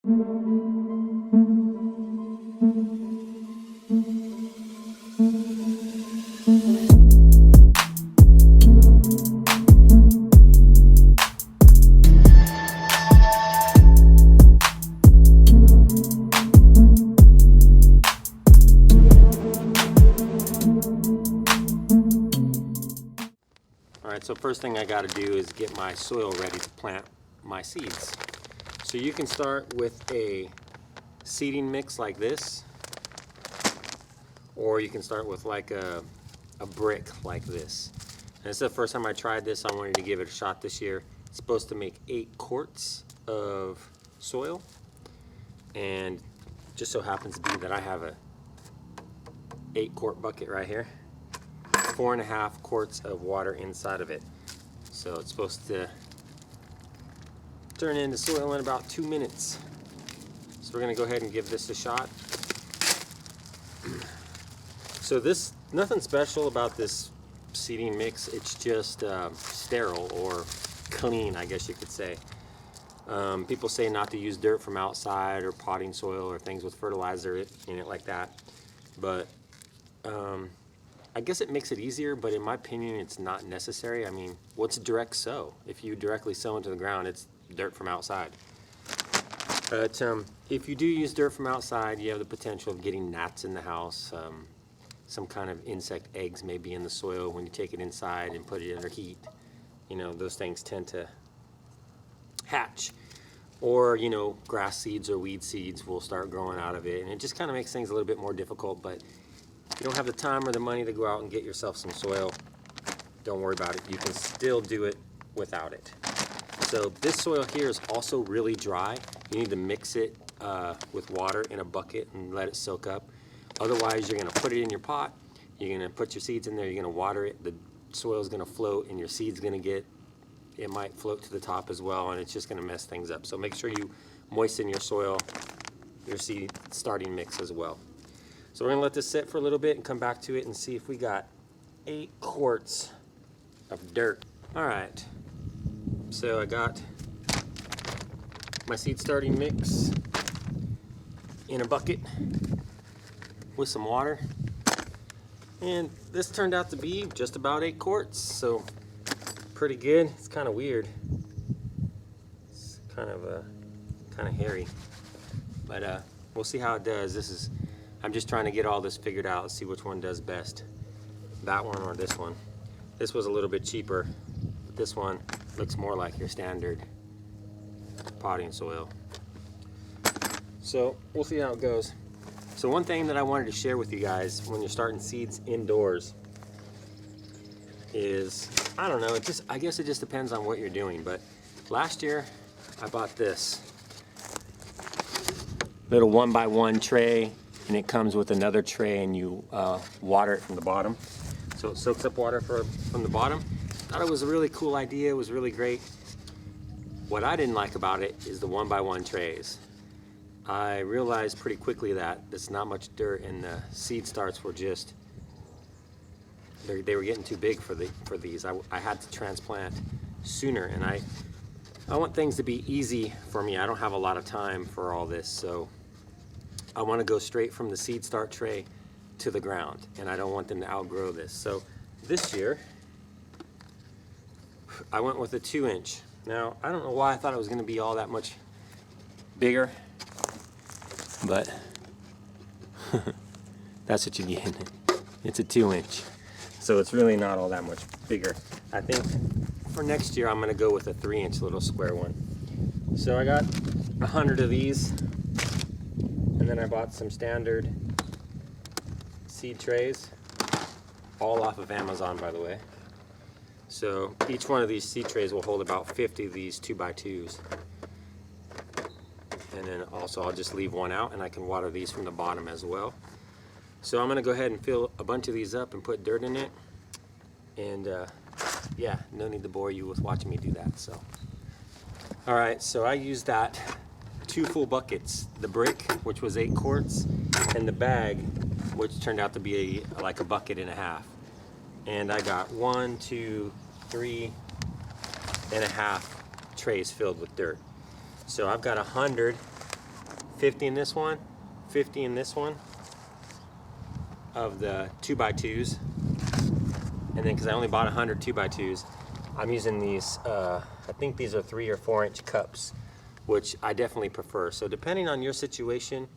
Alright, so first thing I got to do is get my soil ready to plant my seeds. So you can start with a seeding mix like this, or you can start with like a brick like this. And this is the first time I tried this. I wanted to give it a shot this year. It's supposed to make 8 quarts of soil, and it just so happens to be that I have a 8-quart bucket right here. 4.5 quarts of water inside of it. So it's supposed to turn into soil in about 2 minutes. So we're gonna go ahead and give this a shot. So this, nothing special about this seeding mix. It's just sterile or clean, I guess you could say. People say not to use dirt from outside or potting soil or things with fertilizer in it like that. But I guess it makes it easier, but in my opinion, it's not necessary. I mean, what's direct sow? If you directly sow into the ground, it's dirt from outside. But if you do use dirt from outside, you have the potential of getting gnats in the house. Some kind of insect eggs may be in the soil when you take it inside and put it under heat. You know, those things tend to hatch. Or, you know, grass seeds or weed seeds will start growing out of it. And it just kind of makes things a little bit more difficult. But if you don't have the time or the money to go out and get yourself some soil, don't worry about it. You can still do it without it. So this soil here is also really dry. You need to mix it with water in a bucket and let it soak up. Otherwise, you're gonna put it in your pot, you're gonna put your seeds in there, you're gonna water it, the soil's gonna float, and your seed's gonna get, it might float to the top as well, and it's just gonna mess things up. So make sure you moisten your soil, your seed starting mix as well. So we're gonna let this sit for a little bit and come back to it and see if we got 8 quarts of dirt. All right, so I got my seed starting mix in a bucket with some water, and this turned out to be just about 8 quarts, so pretty good. It's kind of weird. It's kind of hairy, but we'll see how it does. I'm just trying to get all this figured out and see which one does best, that one or this one. This was a little bit cheaper, but this one looks more like your standard potting soil. So we'll see how it goes. So one thing that I wanted to share with you guys when you're starting seeds indoors is, I don't know, I guess it just depends on what you're doing. But last year I bought this little 1x1 tray, and it comes with another tray, and you water it from the bottom. So it soaks up water from the bottom. Thought it was a really cool idea. It was really great. What I didn't like about it is the 1x1 trays. I realized pretty quickly that there's not much dirt, and the seed starts were just, they were getting too big for these. I had to transplant sooner, and I want things to be easy for me. I don't have a lot of time for all this, so I want to go straight from the seed start tray to the ground, and I don't want them to outgrow this. So this year I went with a 2-inch. Now I don't know why I thought it was going to be all that much bigger, but that's what you get. It's a 2-inch, so it's really not all that much bigger. I think for next year I'm going to go with a 3-inch little square one. So I got 100 of these, and then I bought some standard seed trays, all off of Amazon, by the way. So each one of these seed trays will hold about 50 of these 2x2s. And then also I'll just leave one out, and I can water these from the bottom as well. So I'm gonna go ahead and fill a bunch of these up and put dirt in it. And yeah, no need to bore you with watching me do that. So, all right, so I used that 2 full buckets, the brick, which was 8 quarts, and the bag, which turned out to be like a bucket and a half. And I got 1, 2, 3.5 trays filled with dirt. So I've got 100 50 in this one, 50 in this one of the 2x2s. And then because I only bought 100 2x2s, I'm using these, I think these are 3 or 4 inch cups, which I definitely prefer. So depending on your situation,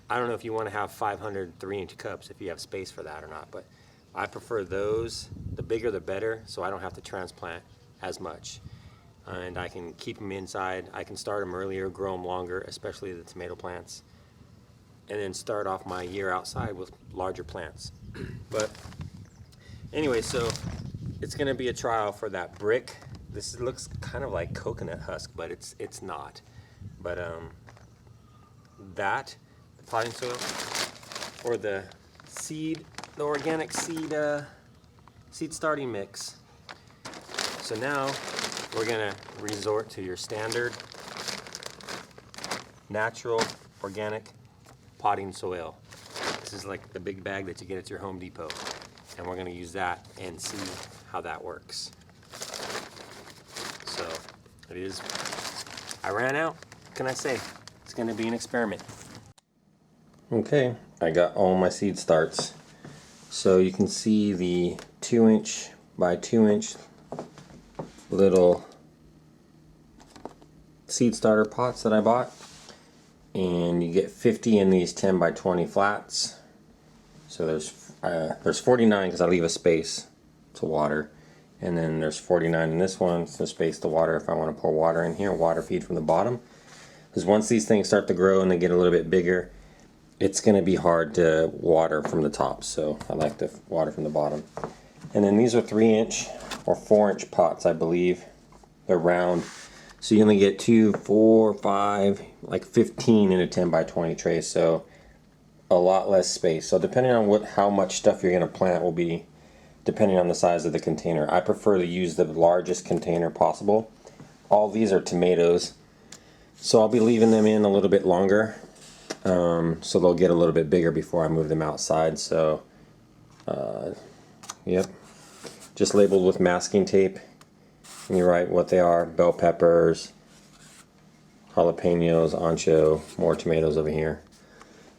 I don't know if you want to have 500 3-inch cups, if you have space for that or not, but I prefer those. The bigger the better, so I don't have to transplant as much. And I can keep them inside. I can start them earlier, grow them longer, especially the tomato plants, and then start off my year outside with larger plants. But anyway, so it's going to be a trial for that brick. This looks kind of like coconut husk, but it's not. But that, the potting soil, or the seed, the organic seed seed starting mix. So now we're gonna resort to your standard natural organic potting soil. This is like the big bag that you get at your Home Depot, and we're gonna use that and see how that works. So it is, I ran out. What can I say? It's gonna be an experiment. Okay, I got all my seed starts. So you can see the 2-inch by 2-inch little seed starter pots that I bought, and you get 50 in these 10 by 20 flats. So there's 49 because I leave a space to water, and then there's 49 in this one, so space to water if I want to pour water in here, water feed from the bottom. Because once these things start to grow and they get a little bit bigger, it's going to be hard to water from the top, so I like to water from the bottom. And then these are 3-inch or 4-inch pots, I believe. They're round, so you only get 2, 4, 5, like 15 in a 10 by 20 tray, so a lot less space. So depending on how much stuff you're going to plant will be depending on the size of the container. I prefer to use the largest container possible. All these are tomatoes, so I'll be leaving them in a little bit longer. So they'll get a little bit bigger before I move them outside. So, yep, just labeled with masking tape. And you write what they are: bell peppers, jalapenos, ancho, more tomatoes over here.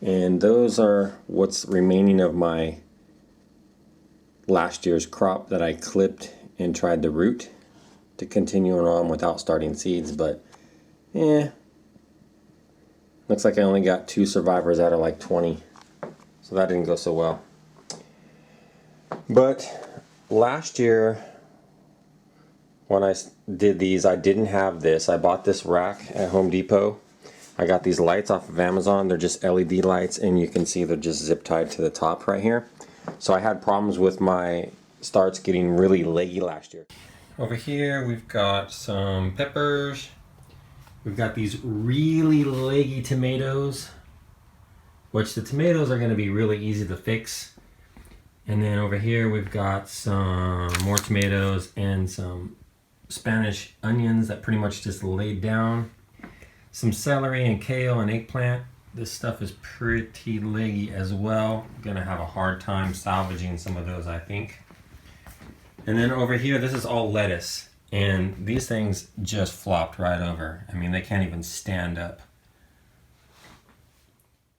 And those are what's remaining of my last year's crop that I clipped and tried to root to continue on without starting seeds. But, looks like I only got 2 survivors out of like 20, so that didn't go so well. But last year when I did these, I didn't have this. I bought this rack at Home Depot. I got these lights off of Amazon. They're just LED lights, and you can see they're just zip tied to the top right here. So I had problems with my starts getting really leggy last year. Over here we've got some peppers. We've got these really leggy tomatoes, which the tomatoes are going to be really easy to fix. And then over here we've got some more tomatoes and some Spanish onions that pretty much just laid down. Some celery and kale and eggplant. This stuff is pretty leggy as well. I'm going to have a hard time salvaging some of those, I think. And then over here, this is all lettuce. And these things just flopped right over. I mean, they can't even stand up.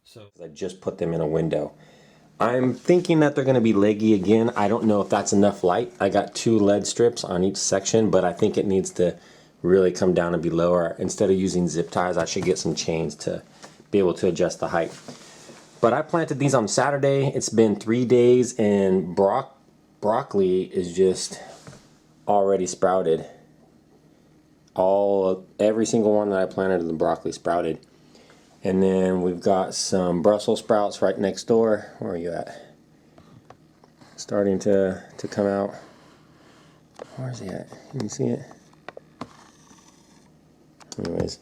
So I just put them in a window. I'm thinking that they're going to be leggy again. I don't know if that's enough light. I got 2 LED strips on each section, but I think it needs to really come down and be lower. Instead of using zip ties, I should get some chains to be able to adjust the height. But I planted these on Saturday. It's been 3 days, and broccoli is just already sprouted. Every single one that I planted in the broccoli sprouted. And then we've got some Brussels sprouts right next door. Where are you at? Starting to come out. Where is he at? Can you see it? Anyways.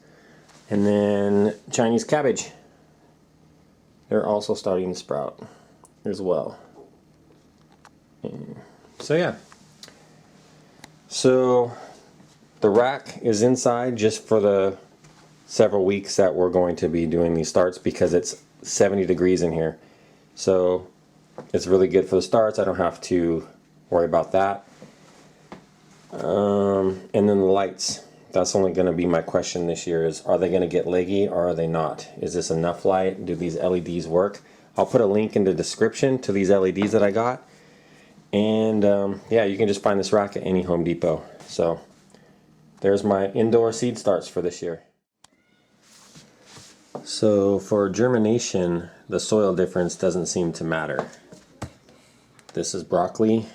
And then Chinese cabbage. They're also starting to sprout as well. So yeah. So the rack is inside just for the several weeks that we're going to be doing these starts, because it's 70 degrees in here. So it's really good for the starts. I don't have to worry about that. And then the lights. That's only going to be my question this year is, are they going to get leggy or are they not? Is this enough light? Do these LEDs work? I'll put a link in the description to these LEDs that I got. And yeah, you can just find this rack at any Home Depot. So there's my indoor seed starts for this year. So for germination, the soil difference doesn't seem to matter. This is broccoli.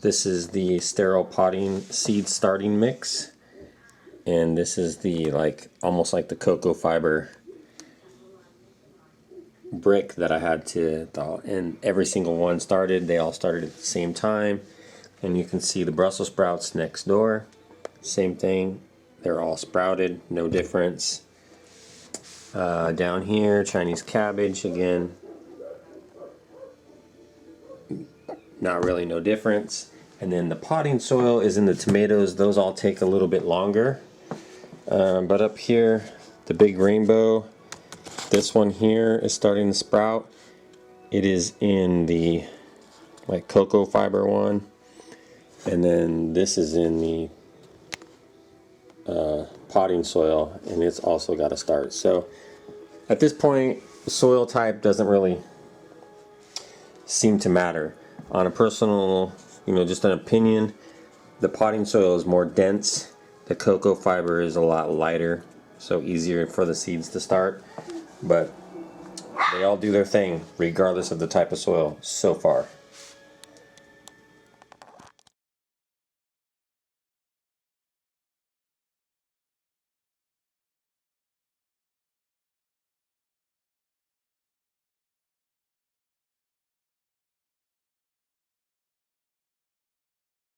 This is the sterile potting seed starting mix. And this is the almost like the cocoa fiber brick that I had to thaw. And every single one started, they all started at the same time. And you can see the Brussels sprouts next door. Same thing, they're all sprouted, no difference. Down here, Chinese cabbage again. Not really no difference. And then the potting soil is in the tomatoes. Those all take a little bit longer. But up here, the big rainbow, this one here is starting to sprout. It is in the cocoa fiber one. And then this is in the potting soil, and it's also got to start. So at this point, soil type doesn't really seem to matter. On a personal, just an opinion, the potting soil is more dense. The cocoa fiber is a lot lighter, so easier for the seeds to start. But they all do their thing, regardless of the type of soil so far.